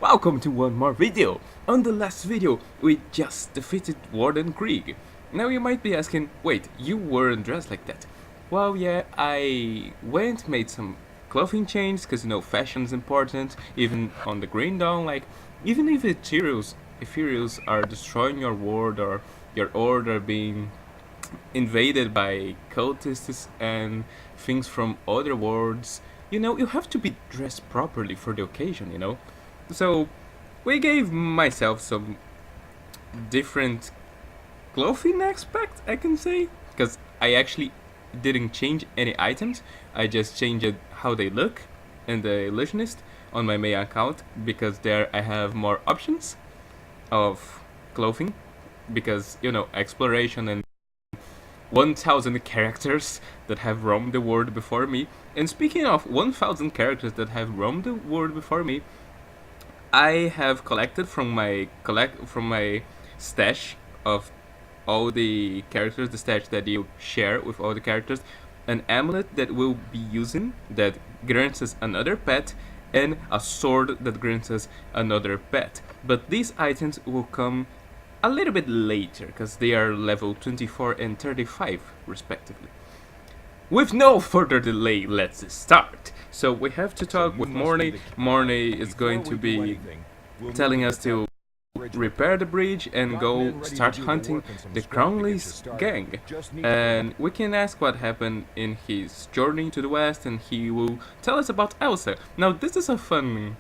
Welcome to one more video. On the last video, we just defeated Warden Krieg. Now you might be asking, wait, you weren't dressed like that. Well, yeah, I made some clothing changes, because you know, fashion's important, even on the Green Dawn, like, even if Ethereals are destroying your world or your order being invaded by cultists and things from other worlds, you know, you have to be dressed properly for the occasion, you know? So, we gave myself some different clothing aspect, I can say, because I actually didn't change any items, I just changed how they look in the Illusionist on my main account, because there I have more options of clothing, because, you know, exploration and 1000 characters that have roamed the world before me. And speaking of 1000 characters that have roamed the world before me, I have collected from my stash of all the characters, the stash that you share with all the characters, an amulet that we'll be using that grants us another pet, and a sword that grants us another pet. But these items will come a little bit later, because they are level 24 and 35 respectively. With no further delay, let's start. So we have to talk with Mornay. Mornay is going to be telling us to repair the bridge and go start hunting the Cronley's gang. And we can ask what happened in his journey to the west, and he will tell us about Elsa. Now this is a fun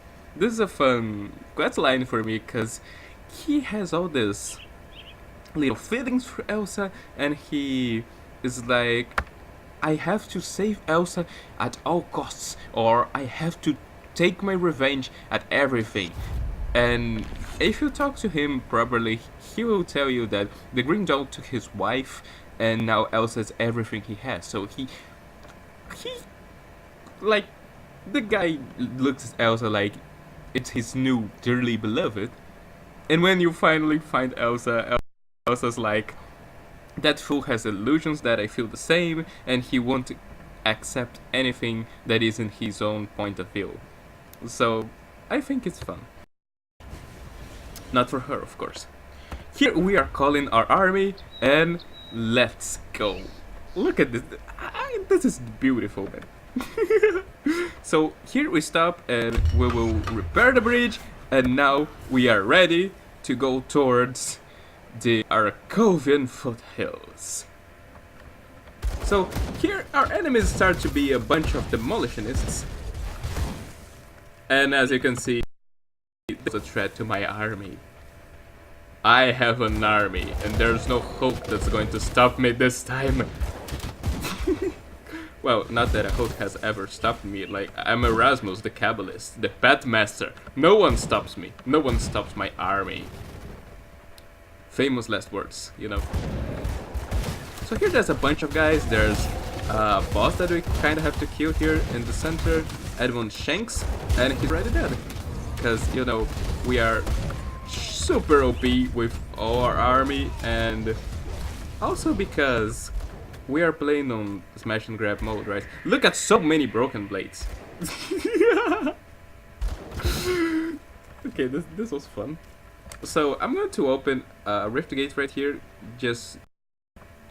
quest line for me, because he has all this little feelings for Elsa, and he is like, I have to save Elsa at all costs, or I have to take my revenge at everything. And if you talk to him properly, he will tell you that the Green Dog took his wife, and now Elsa is everything he has. So he like, the guy looks at Elsa like it's his new dearly beloved. And when you finally find Elsa, Elsa's like, that fool has illusions that I feel the same, and he won't accept anything that isn't his own point of view. So, I think it's fun. Not for her, of course. Here we are calling our army, and let's go. Look at this. This is beautiful, man. So, here we stop, and we will repair the bridge, and now we are ready to go towards the Arkovian foothills. So here our enemies start to be a bunch of demolitionists, and as you can see, there's a threat to my army. I have an army, and there's no Hulk that's going to stop me this time. Well, not that a Hulk has ever stopped me. Like, I'm Erasmus the Kabbalist, the Pet Master. No one stops me. No one stops my army. Famous last words, you know. So here there's a bunch of guys. There's a boss that we kind of have to kill here in the center, Edmund Shanks, and he's already dead. Because, you know, we are super OP with all our army, and also because we are playing on smash and grab mode, right? Look at so many broken blades. Okay, this was fun. So I'm going to open a rift gate right here, just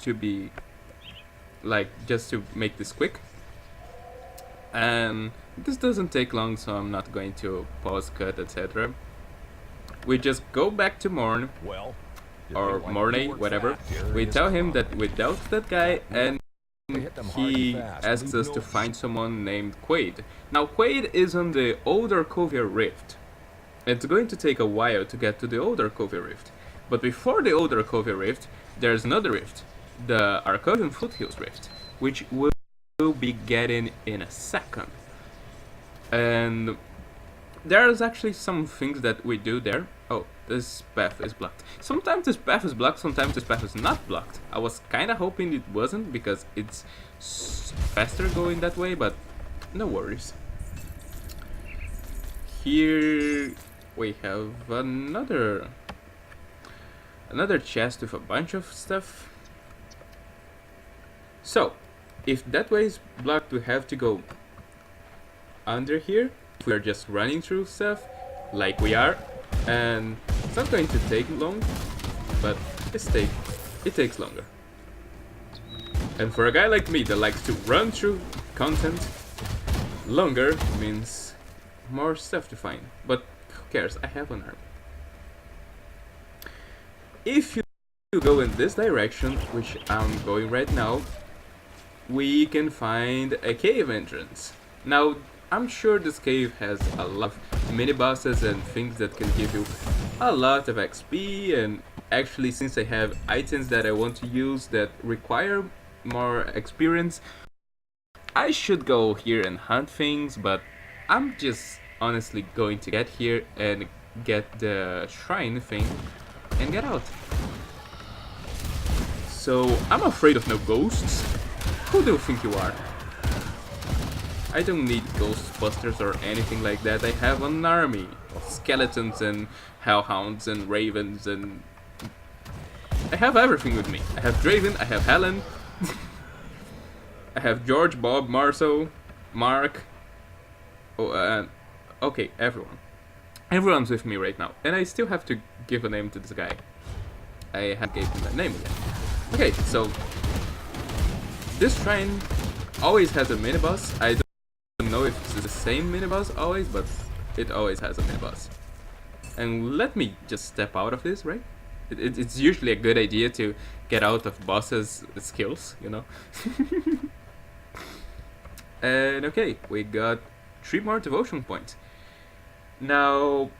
to be like, just to make this quick. And this doesn't take long, so I'm not going to pause, cut, etc. We just go back to Morn, or Mornay, whatever. We tell him that we dealt that guy, and he asks us to find someone named Quaid. Now Quaid is on the old Arkovia rift. It's going to take a while to get to the old Arkovia rift. But before the old Arkovia rift, there's another rift, the Arkovian foothills rift, which we'll be getting in a second. And there's actually some things that we do there. Oh, this path is blocked. Sometimes this path is blocked, sometimes this path is not blocked. I was kinda hoping it wasn't, because it's faster going that way, but no worries. Here we have another chest with a bunch of stuff. So, if that way is blocked, we have to go under here. If we are just running through stuff, like we are, and it's not going to take long, but it takes longer. And for a guy like me that likes to run through content, longer means more stuff to find. But who cares? I have an army. If you go in this direction, which I'm going right now, we can find a cave entrance. Now, I'm sure this cave has a lot of mini bosses and things that can give you a lot of XP, and actually, since I have items that I want to use that require more experience, I should go here and hunt things, but I'm just honestly going to get here and get the shrine thing and get out. So, I'm afraid of no ghosts. Who do you think you are? I don't need ghostbusters or anything like that. I have an army of skeletons and hellhounds and ravens, and I have everything with me. I have Draven, I have Helen, I have George, Bob, Marceau, Mark. Oh, okay, everyone. Everyone's with me right now, and I still have to give a name to this guy. I have gave him a name again. Okay, so this shrine always has a mini-boss. I don't know if it's the same mini-boss always, but it always has a mini-boss. And let me just step out of this, right? It's usually a good idea to get out of bosses' skills, you know? And okay, we got 3 more devotion points. Now,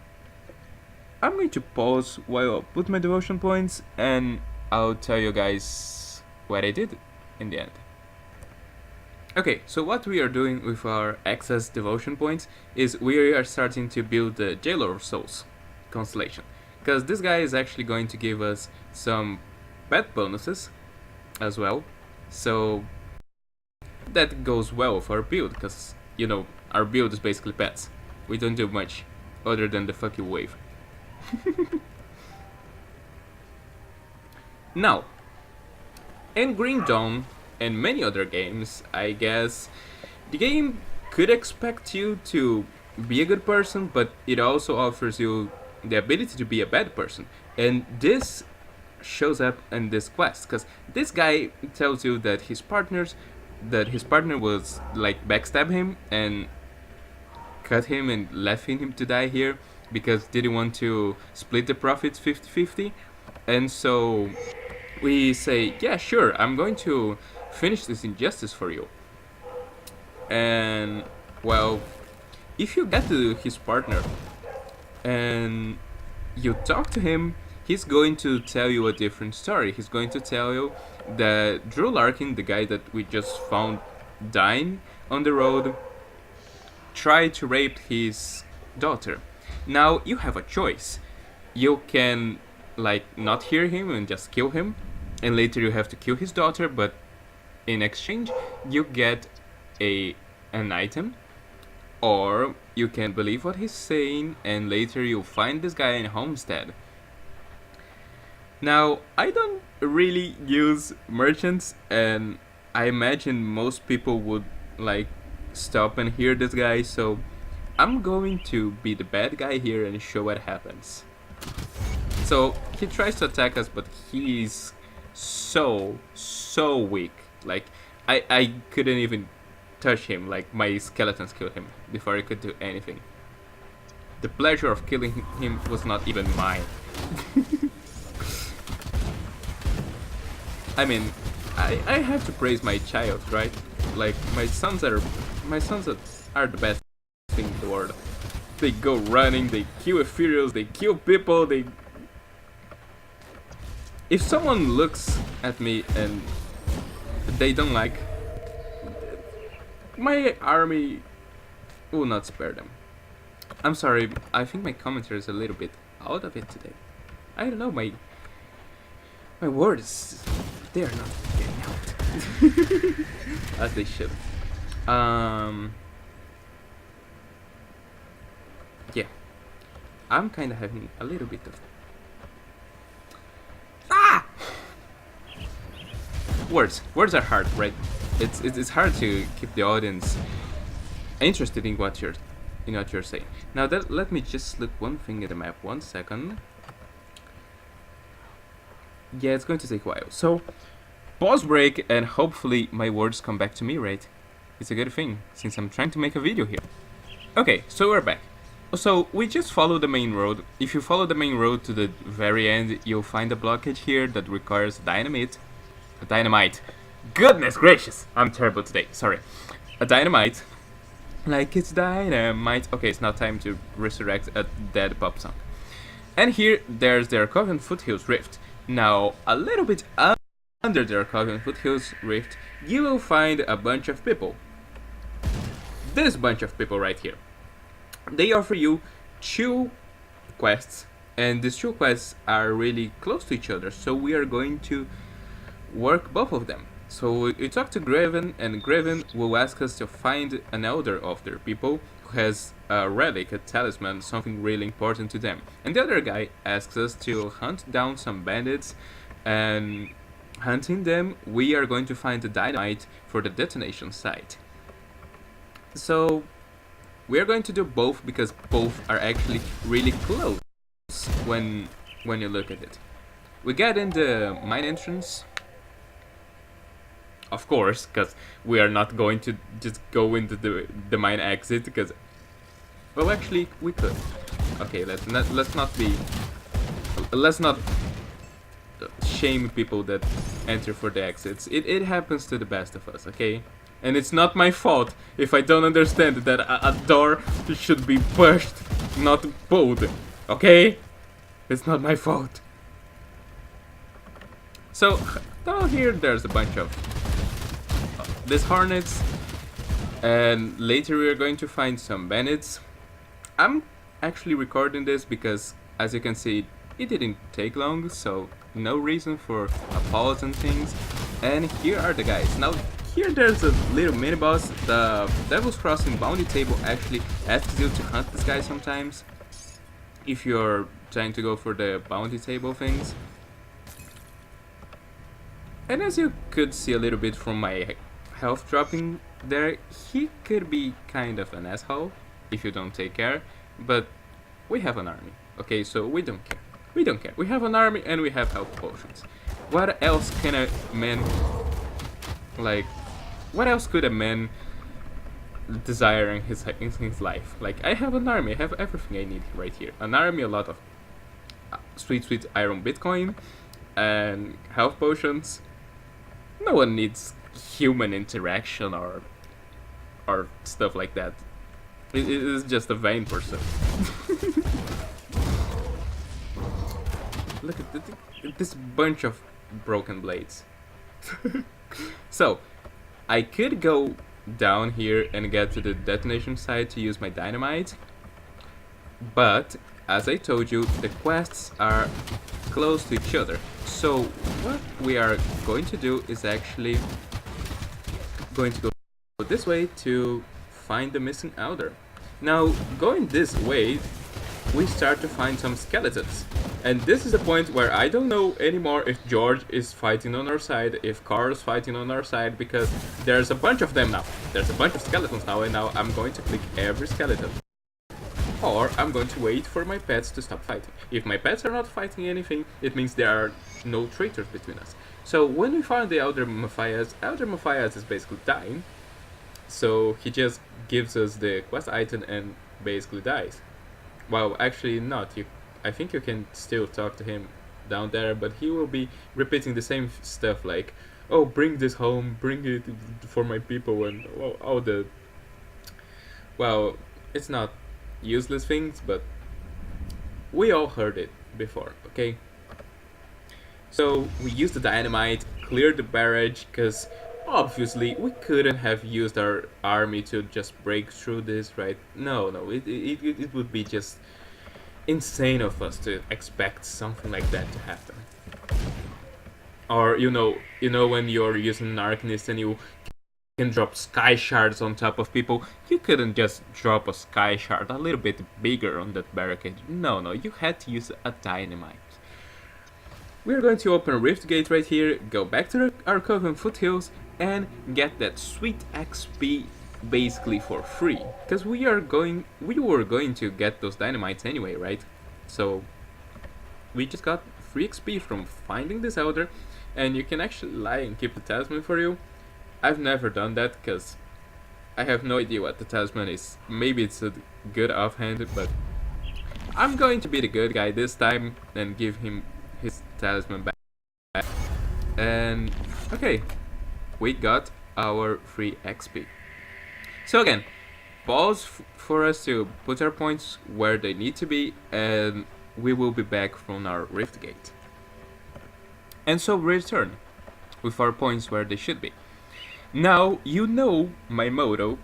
I'm going to pause while I put my devotion points, and I'll tell you guys what I did in the end. Okay, so what we are doing with our excess devotion points is we are starting to build the Jailer of Souls constellation, because this guy is actually going to give us some pet bonuses as well, so that goes well with our build, because, you know, our build is basically pets. We don't do much other than the fuck you wave. Now, in Green Dawn and many other games, I guess, the game could expect you to be a good person, but it also offers you the ability to be a bad person. And this shows up in this quest, because this guy tells you that his partner was like backstab him and cut him and left him to die here because didn't want to split the profits 50-50. And so we say, yeah, sure, I'm going to finish this injustice for you. And well, if you get to his partner and you talk to him, he's going to tell you a different story. He's going to tell you that Drew Larkin, the guy that we just found dying on the road, tried to rape his daughter. Now you have a choice. You can like not hear him and just kill him, and later you have to kill his daughter, but in exchange you get an item, or you can believe what he's saying and later you'll find this guy in Homestead. Now, I don't really use merchants, and I imagine most people would like stop and hear this guy, so I'm going to be the bad guy here and show what happens. So he tries to attack us, but he's so weak. Like I couldn't even touch him. Like my skeletons killed him before I could do anything. The pleasure of killing him was not even mine. I mean, I have to praise my child, right? Like my sons are the best thing in the world. They go running, they kill Ethereals, they kill people, they... If someone looks at me and they don't like, my army will not spare them. I'm sorry, I think my commentary is a little bit out of it today. I don't know, my words, they are not getting out. As they should. Yeah. I'm kinda having a little bit of... Words are hard, right? It's hard to keep the audience interested in what you're in what you're saying. Now let me just look one thing at the map. 1 second. Yeah, it's going to take a while. So pause break, and hopefully my words come back to me, right? It's a good thing since I'm trying to make a video here. Okay, so we're back. So we just follow the main road. If you follow the main road to the very end, you'll find a blockage here that requires dynamite. A dynamite. Goodness gracious, I'm terrible today. Sorry. A dynamite. Like it's dynamite. Okay, it's now time to resurrect a dead pop song. And here, there's the Arkovian Foothills Rift. Now, a little bit under the Arkovian Foothills Rift, you will find a bunch of people. This bunch of people right here. They offer you 2 quests, and these 2 quests are really close to each other, so we are going to work both of them. So we talk to Graven, and Graven will ask us to find an elder of their people who has a relic, a talisman, something really important to them. And the other guy asks us to hunt down some bandits, and hunting them, we are going to find the dynamite for the detonation site. So we are going to do both because both are actually really close when you look at it. We get in the mine entrance, of course, because we are not going to just go into the mine exit, because, well, actually we could. Okay, let's not shame people that enter for the exits. It happens to the best of us, okay? And it's not my fault if I don't understand that a door should be pushed, not pulled, okay? It's not my fault. So, down here there's a bunch of these hornets, and later we are going to find some bandits. I'm actually recording this because, as you can see, it didn't take long, so no reason for a pause and things. And here are the guys. Now, here there's a little mini boss. The Devil's Crossing bounty table actually asks you to hunt this guy sometimes if you're trying to go for the bounty table things. And as you could see a little bit from my health dropping there, he could be kind of an asshole if you don't take care, but we have an army, okay, so we don't care. We don't care. We have an army and we have health potions. What else can a man, like, what else could a man desire in his life? Like, I have an army, I have everything I need right here. An army, a lot of sweet iron Bitcoin, and health potions. No one needs human interaction or stuff like that. It is just a vain person. Look at this bunch of broken blades. So, I could go down here and get to the detonation site to use my dynamite, but as I told you, the quests are close to each other. So what we are going to do is actually going to go this way to find the missing elder. Now, going this way, we start to find some skeletons. And this is the point where I don't know anymore if George is fighting on our side, if Carl's fighting on our side, because there's a bunch of them now. There's a bunch of skeletons now, and now I'm going to click every skeleton. Or I'm going to wait for my pets to stop fighting. If my pets are not fighting anything, it means there are no traitors between us. So when we found the Elder Matthias is basically dying. So he just gives us the quest item and basically dies. Well, actually not. I think you can still talk to him down there, but he will be repeating the same stuff like, oh, bring this home, bring it for my people, and all the... Well, it's not useless things, but we all heard it before, okay? So we used the dynamite, cleared the barrage, because obviously we couldn't have used our army to just break through this, right? No, it would be just insane of us to expect something like that to happen. Or you know when you're using an Arcanist and you can drop sky shards on top of people, you couldn't just drop a sky shard a little bit bigger on that barricade. No, you had to use a dynamite. We're going to open a rift gate right here, go back to our Arkovian foothills, and get that sweet XP basically for free, because we were going to get those dynamites anyway, right? So we just got free XP from finding this elder, and you can actually lie and keep the talisman for you. I've never done that because I have no idea what the talisman is. Maybe it's a good offhand, but I'm going to be the good guy this time and give him his talisman back. And okay, we got our free XP. So again, pause for us to put our points where they need to be, and we will be back from our rift gate. And so return with our points where they should be. Now you know my motto.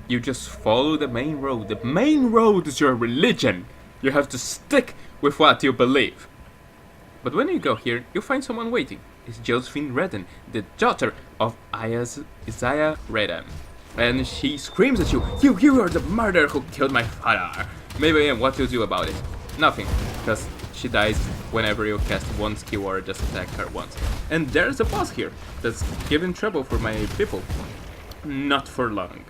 You just follow the main road. The main road is your religion. You have to stick with what you believe. But when you go here, you find someone waiting. It's Josephine Redden, the daughter of Isaiah Redden. And she screams at you, you are the murderer who killed my father. Maybe what you do about it? Nothing, because she dies whenever you cast one skill or just attack her once. And there's a boss here that's giving trouble for my people. Not for long.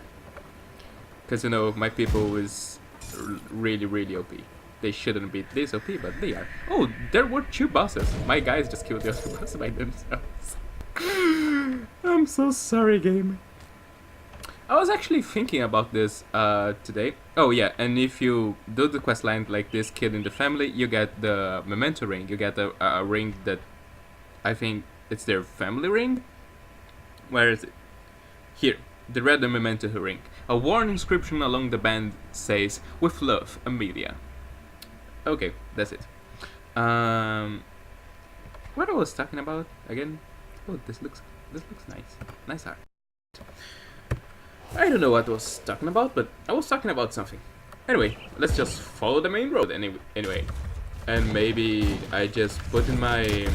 Because you know, my people is really OP. They shouldn't be this OP, but they are. Oh, there were 2 bosses. My guys just killed the other boss by themselves. I'm so sorry, game. I was actually thinking about this today. Oh yeah, and if you do the questline like this kid in the family, you get the memento ring. You get a ring that I think it's their family ring. Where is it? Here, the red memento ring. A worn inscription along the band says, "With love, Amelia." Okay, that's it. What I was talking about again? Oh, this looks nice. Nice art. I don't know what I was talking about, but I was talking about something. Anyway, let's just follow the main road anyway. And maybe I just put in my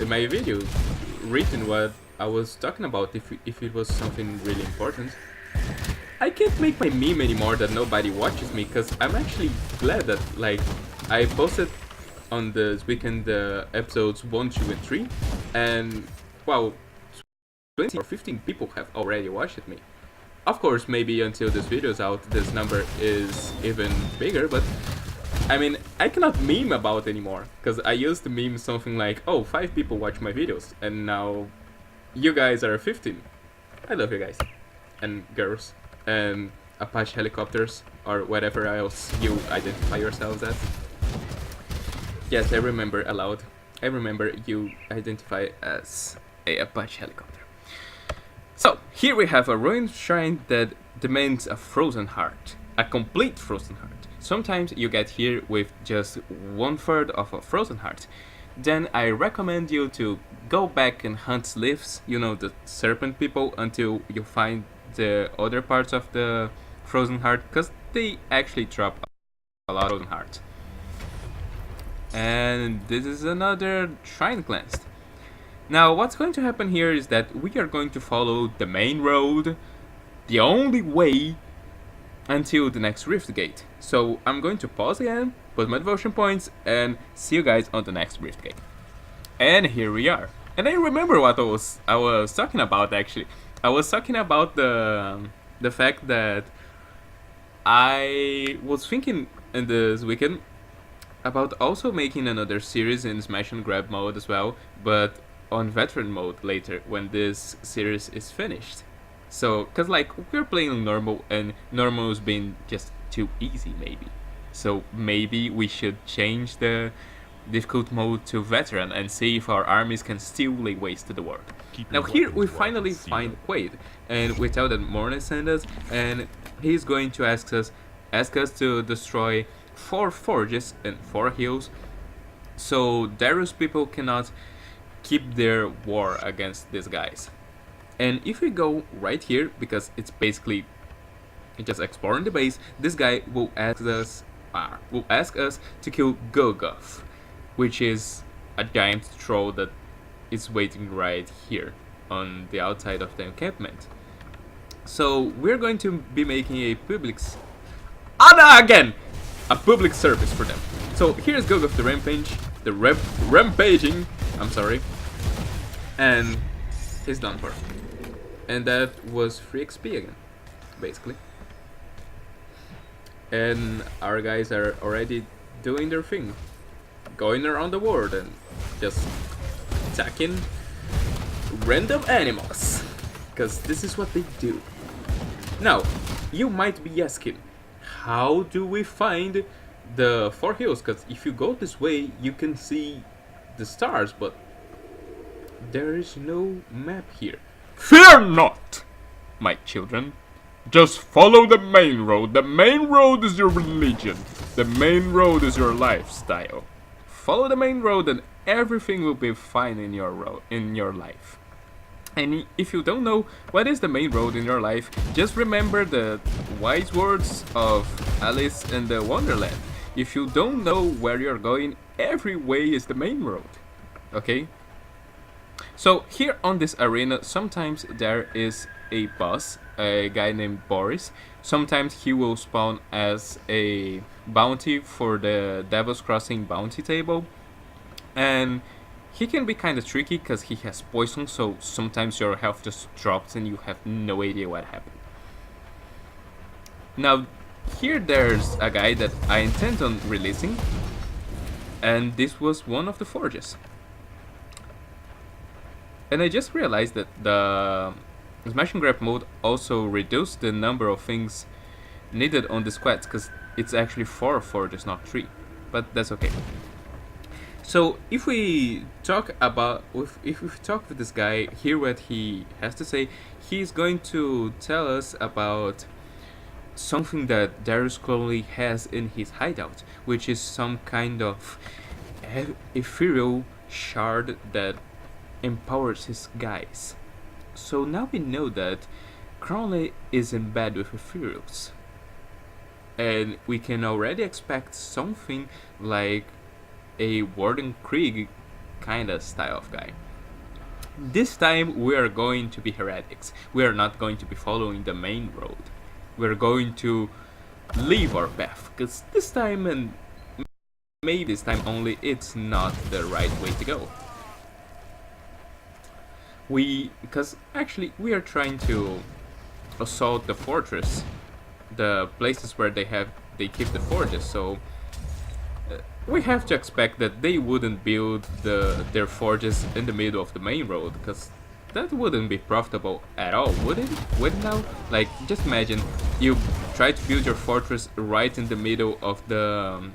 video written what I was talking about if it was something really important. I can't make my meme anymore that nobody watches me, because I'm actually glad that like I posted on this weekend the episodes 1, 2 and 3, and wow, 20 or 15 people have already watched me. Of course, maybe until this video is out, this number is even bigger, but I mean, I cannot meme about anymore, because I used to meme something like, oh, 5 people watch my videos, and now you guys are 15. I love you guys. And girls. And Apache helicopters, or whatever else you identify yourselves as. Yes, I remember aloud. I remember you identify as a Apache helicopter. So, here we have a ruined shrine that demands a frozen heart. A complete frozen heart. Sometimes you get here with just 1/3 of a frozen heart. Then I recommend you to go back and hunt Sliffs, you know, the serpent people, until you find the other parts of the frozen heart, because they actually drop a lot of frozen heart. And this is another shrine cleansed. Now what's going to happen here is that we are going to follow the main road, the only way, until the next rift gate. So I'm going to pause again, put my devotion points, and see you guys on the next rift gate. And here we are. And I remember what I was talking about actually. I was talking about the fact that I was thinking in this weekend about also making another series in smash and grab mode as well, but on veteran mode later when this series is finished. So, cause like we're playing normal and normal's been just too easy maybe. So maybe we should change the difficult mode to veteran and see if our armies can still lay waste to the world. Now here we finally find Quaid, and we tell that Morna sent us, and he's going to ask us to destroy 4 forges and 4 hills, so Darius people cannot keep their war against these guys. And if we go right here, because it's basically just exploring the base, this guy will ask us to kill Gogoth, which is a giant troll that is waiting right here on the outside of the encampment. So we're going to be making a public service for them. So here's Gogoth the rampaging, I'm sorry, and he's done for. And that was free XP again, basically. And our guys are already doing their thing, going around the world and just attacking random animals, because this is what they do. Now, you might be asking, how do we find the 4 hills? Because if you go this way, you can see the stars, but there is no map here. Fear not, my children. Just follow the main road. The main road is your religion. The main road is your lifestyle. Follow the main road and everything will be fine in your life. And if you don't know what is the main road in your life, just remember the wise words of Alice in the Wonderland. If you don't know where you're going, every way is the main road. Okay? So here on this arena, sometimes there is a boss, a guy named Boris. Sometimes he will spawn as a bounty for the Devil's Crossing bounty table. And he can be kind of tricky because he has poison, so sometimes your health just drops and you have no idea what happened. Now, here there's a guy that I intend on releasing, and this was one of the forges. And I just realized that the Smash and Grab mode also reduced the number of things needed on the squads, because it's actually 4 forges, not 3. But that's okay. So if we talk with this guy, hear what he has to say, he's going to tell us about something that Darius Cronley has in his hideout, which is some kind of ethereal shard that empowers his guys. So now we know that Cronley is in bed with ethereals, and we can already expect something like a Warden Krieg kinda style of guy. This time we are going to be heretics. We are not going to be following the main road. We're going to leave our path, because this time, and maybe this time only, it's not the right way to go. Because actually we are trying to assault the fortress, the places where they keep the forges, so we have to expect that they wouldn't build their forges in the middle of the main road, because that wouldn't be profitable at all, would it? Would it now? Like, just imagine you try to build your fortress right in the middle of the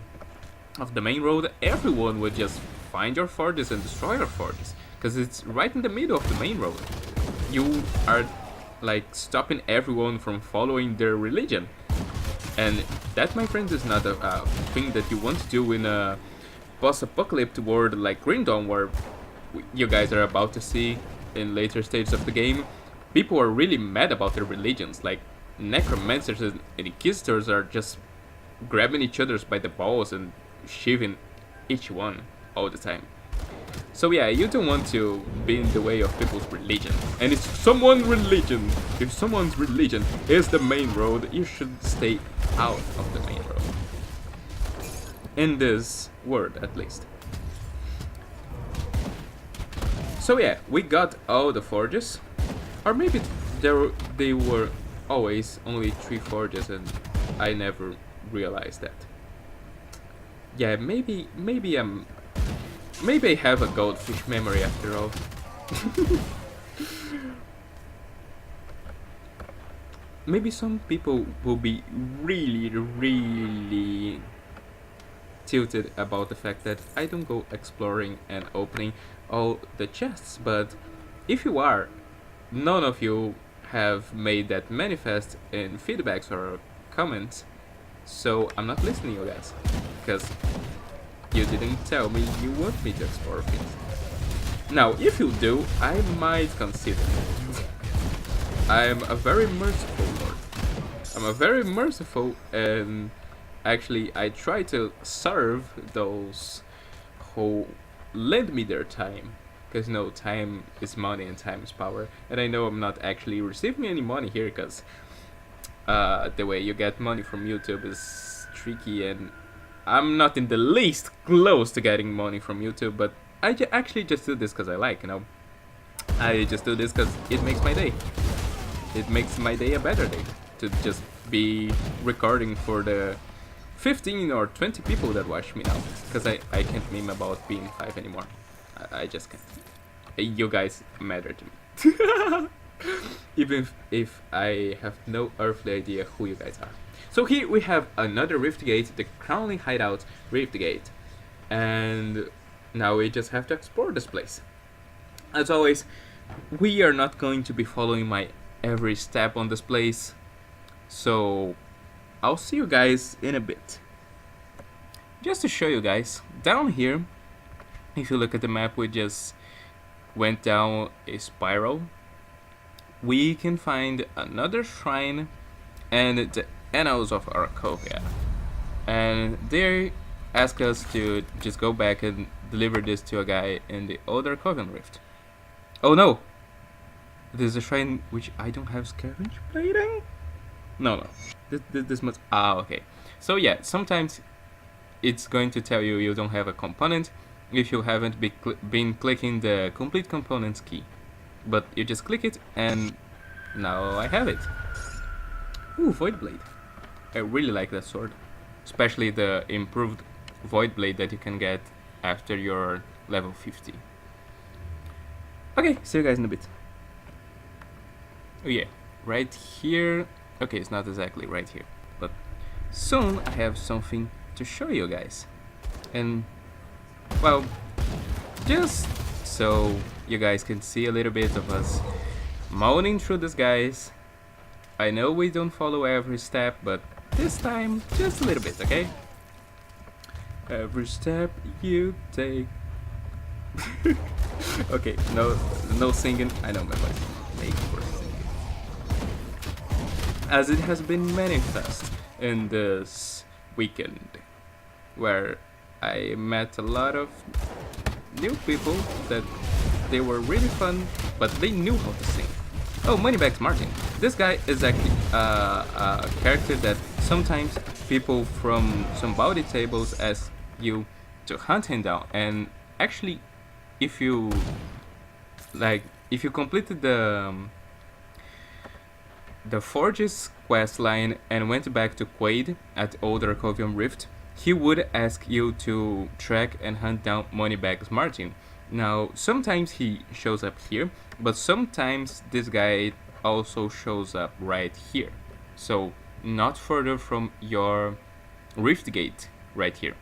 main road. Everyone would just find your forges and destroy your forges, because it's right in the middle of the main road. You are like stopping everyone from following their religion. And that, my friends, is not a thing that you want to do in a post-apocalypse world like Green Dawn, where you guys are about to see in later stages of the game. People are really mad about their religions, like necromancers and inquisitors are just grabbing each other by the balls and shiving each one all the time. So yeah, you don't want to be in the way of people's religion. And if someone's religion is the main road, you should stay out of the main road. In this world, at least. So yeah, we got all the forges. Or maybe they were always only 3 forges and I never realized that. Yeah, maybe I have a goldfish memory after all. Maybe some people will be really tilted about the fact that I don't go exploring and opening all the chests, but if you are, none of you have made that manifest in feedbacks or comments, so I'm not listening, you guys, because you didn't tell me you want me to explore things. Now, if you do, I might consider it. I'm a very merciful lord. I'm a very merciful, and actually I try to serve those who lend me their time. Because, you know, time is money and time is power. And I know I'm not actually receiving any money here, because the way you get money from YouTube is tricky, and I'm not in the least close to getting money from YouTube, but I actually just do this because I like, you know. I just do this because it makes my day. it makes my day a better day to just be recording for the 15 or 20 people that watch me now, because I can't meme about being 5 anymore. I just can't. You guys matter to me. Even if I have no earthly idea who you guys are. So here we have another rift gate, the Cronley hideout rift gate. And now we just have to explore this place. As always, we are not going to be following my every step on this place. So I'll see you guys in a bit. Just to show you guys, down here, if you look at the map, we just went down a spiral. We can find another shrine and the Annals of Arkovia. And they ask us to just go back and deliver this to a guy in the old Arkovian rift. Oh no! There's a shrine which I don't have scavenge plating? No. This must... Ah, okay. So yeah, sometimes it's going to tell you you don't have a component if you haven't been clicking the complete components key. But you just click it and now I have it. Ooh, Void Blade. I really like that sword. Especially the improved Void Blade that you can get after your level 50. Okay, see you guys in a bit. Oh yeah, right here. Okay, it's not exactly right here, but soon I have something to show you guys. And, well, just so you guys can see a little bit of us moaning through these guys. I know we don't follow every step, but this time, just a little bit, okay? Every step you take. Okay, no singing. I know my voice is made for singing. As it has been manifest in this weekend, where I met a lot of new people that they were really fun, but they knew how to sing. Oh, Moneybags Martin. This guy is actually a character that sometimes people from some bounty tables ask you to hunt him down. And actually, if you completed the Forge's quest line and went back to Quaid at Old Arkovian Rift, he would ask you to track and hunt down Moneybags Martin. Now, sometimes he shows up here, but sometimes this guy also shows up right here. So, not further from your rift gate, right here.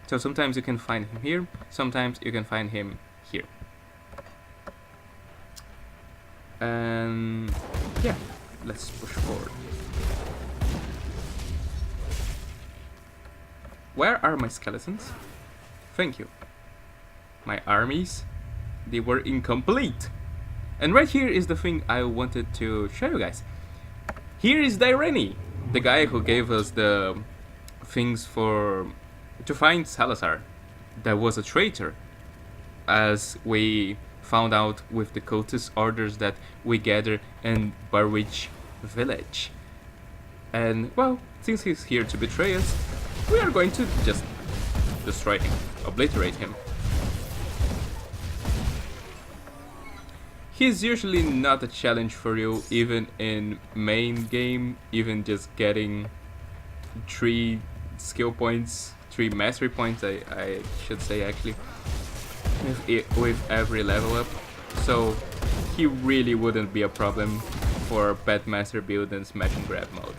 So sometimes you can find him here, sometimes you can find him here. And yeah, let's push forward. Where are my skeletons? Thank you. My armies, they were incomplete. And right here is the thing I wanted to show you guys. Here is Daireni, the guy who gave us the things to find Salazar. That was a traitor, as we found out with the cultist orders that we gathered in Barwich village. And well, since he's here to betray us, we are going to just destroy him, obliterate him. He's usually not a challenge for you, even in main game, even just getting 3 skill points, 3 mastery points, I should say actually, with every level up. So he really wouldn't be a problem for Pet Master build and smash and grab mode.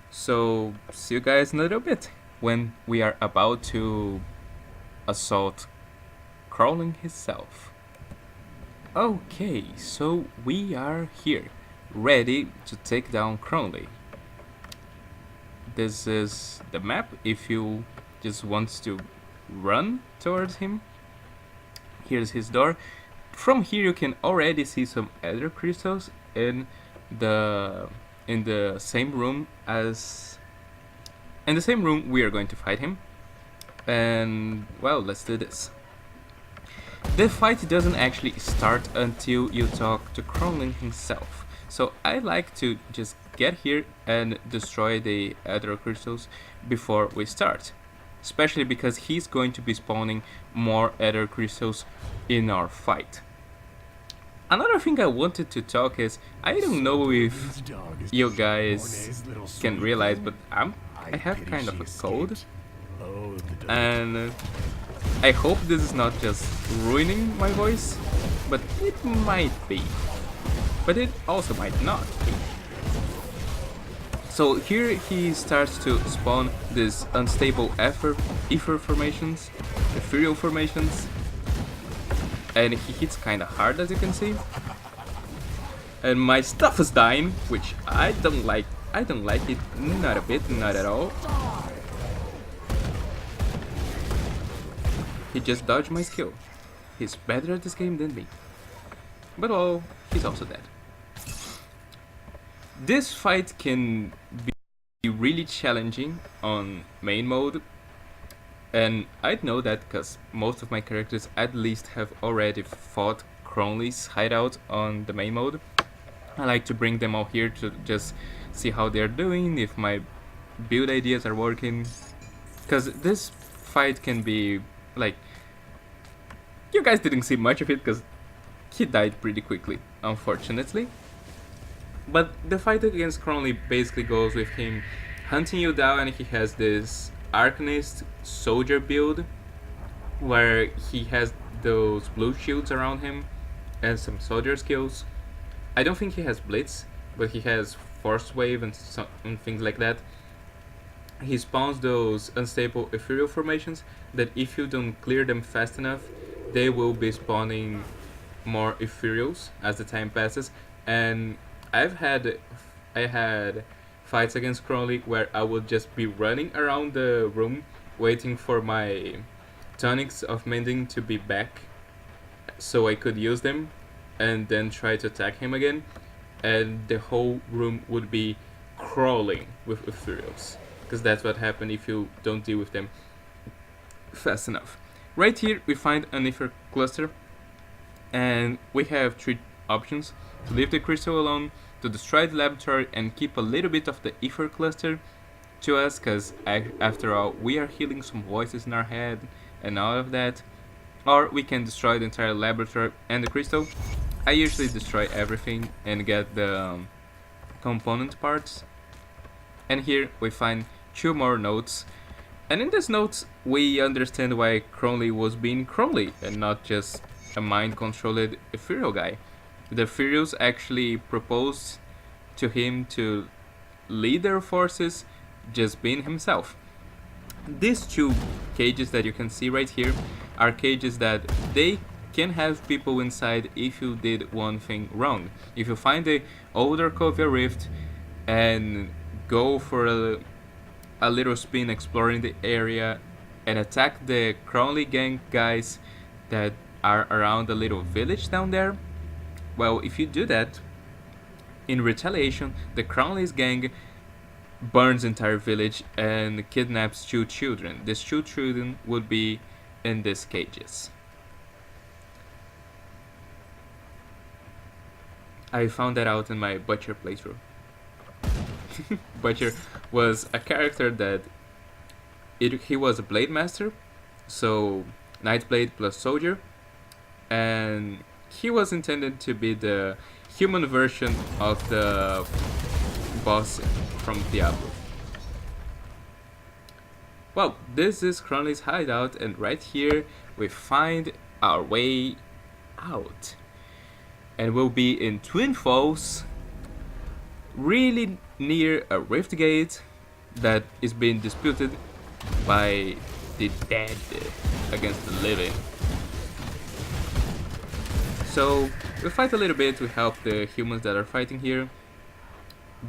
So see you guys in a little bit when we are about to assault Cronley himself. Okay, so we are here, ready to take down Cronley. This is the map if you just want to run towards him. Here's his door. From here you can already see some Ether crystals in the same room as... In the same room we are going to fight him. And well, let's do this. The fight doesn't actually start until you talk to Cronley himself. So I like to just get here and destroy the Ether crystals before we start. Especially because he's going to be spawning more Ether crystals in our fight. Another thing I wanted to talk is, I don't know if you guys can realize, but I have kind of a cold, and I hope this is not just ruining my voice, but it might be. But it also might not be. So here he starts to spawn these unstable ether formations, ethereal formations, and he hits kinda hard, as you can see. And my stuff is dying, which I don't like. I don't like it, not a bit, not at all. He just dodged my skill. He's better at this game than me. But well, he's also dead. This fight can be really challenging on main mode, and I'd know that because most of my characters at least have already fought Cronley's hideout on the main mode. I like to bring them all here to just see how they're doing, if my build ideas are working, because this fight can be like, you guys didn't see much of it because he died pretty quickly, unfortunately. But the fight against Cronley basically goes with him hunting you down, and he has this Arcanist soldier build where he has those blue shields around him and some soldier skills. I don't think he has Blitz, but he has Force Wave and things like that. He spawns those unstable ethereal formations that if you don't clear them fast enough, they will be spawning more ethereals as the time passes. And I had fights against Cronley where I would just be running around the room waiting for my tonics of mending to be back so I could use them and then try to attack him again, and the whole room would be crawling with ethereals, because that's what happens if you don't deal with them fast enough. Right here we find an ether cluster, and we have three options: to leave the crystal alone, to destroy the laboratory and keep a little bit of the ether cluster to us, because after all we are healing some voices in our head and all of that, or we can destroy the entire laboratory and the crystal. I usually destroy everything and get the component parts. And here we find two more notes, and in these notes we understand why Cronley was being Cronley and not just a mind-controlled ethereal guy. The ethereals actually proposed to him to lead their forces just being himself. These two cages that you can see right here are cages that they can have people inside if you did one thing wrong. If you find the old Arkovia rift and go for a little spin exploring the area and attack the Cronley gang guys that are around the little village down there, well, if you do that, in retaliation, the Cronley's gang burns the entire village and kidnaps two children. These two children would be in these cages. I found that out in my Butcher playthrough. Butcher was a character that he was a blade master, so Nightblade plus soldier, and he was intended to be the human version of the boss from Diablo. Well, this is Cronley's hideout, and right here we find our way out. And we'll be in Twin Falls, really near a rift gate that is being disputed by the dead against the living. So we fight a little bit, we help the humans that are fighting here.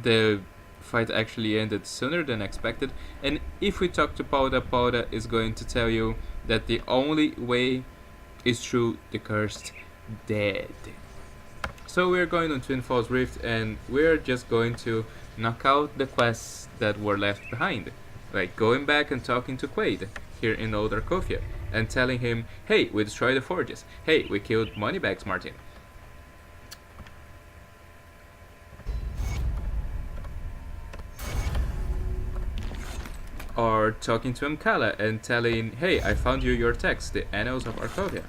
The fight actually ended sooner than expected, and if we talk to Powda, Powda is going to tell you that the only way is through the cursed dead. So we're going on Twin Falls Rift, and we're just going to knock out the quests that were left behind, like going back and talking to Quaid here in Old Arkovia and telling him, hey, we destroyed the forges, hey, we killed Moneybags Martin. Or talking to Mkala and telling, hey, I found you your text, the Annals of Arkovia.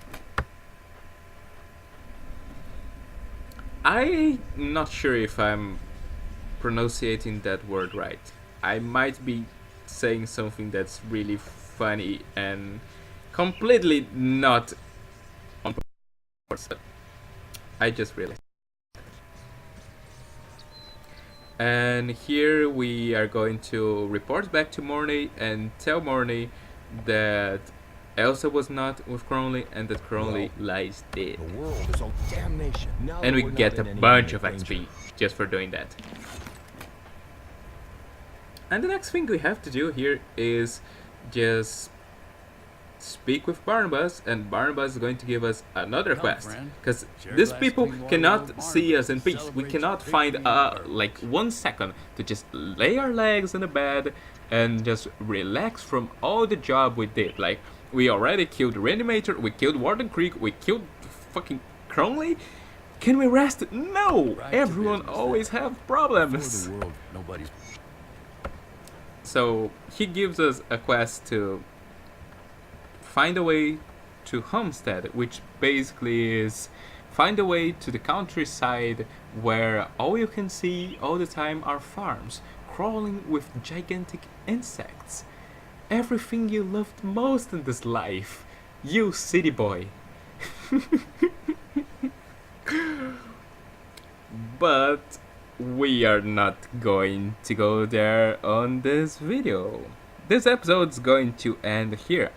I'm not sure if I'm pronouncing that word right. I might be saying something that's really funny and completely not on purpose. I just realized. And here we are going to report back to Mornay and tell Mornay that Elsa was not with Cronley and that Cronley lies dead. The world is on damnation. Now And that we we're get not a in any bunch of danger. XP just for doing that. And the next thing we have to do here is just speak with Barnabas, and Barnabas is going to give us another quest. Because these people cannot see us in peace. We cannot find like 1 second to just lay our legs in the bed and just relax from all the job we did. Like, we already killed the Reanimator, we killed Warden Creek, we killed fucking Cronley. Can we rest? No! Everyone always have problems. For the world, nobody's. So he gives us a quest to find a way to Homestead, which basically is find a way to the countryside where all you can see all the time are farms crawling with gigantic insects. Everything you loved most in this life, you city boy. But we are not going to go there on this video. This episode's going to end here.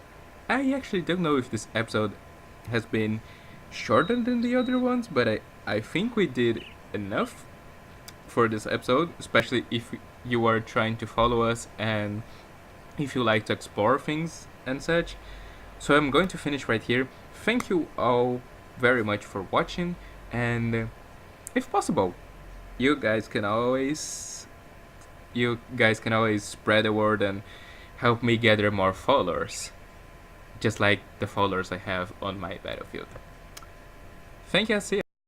I actually don't know if this episode has been shorter than the other ones, but I think we did enough for this episode, especially if you are trying to follow us and if you like to explore things and such. So I'm going to finish right here. Thank you all very much for watching, and if possible, you guys can always spread the word and help me gather more followers, just like the followers I have on my Battlefield. Thank you, see ya.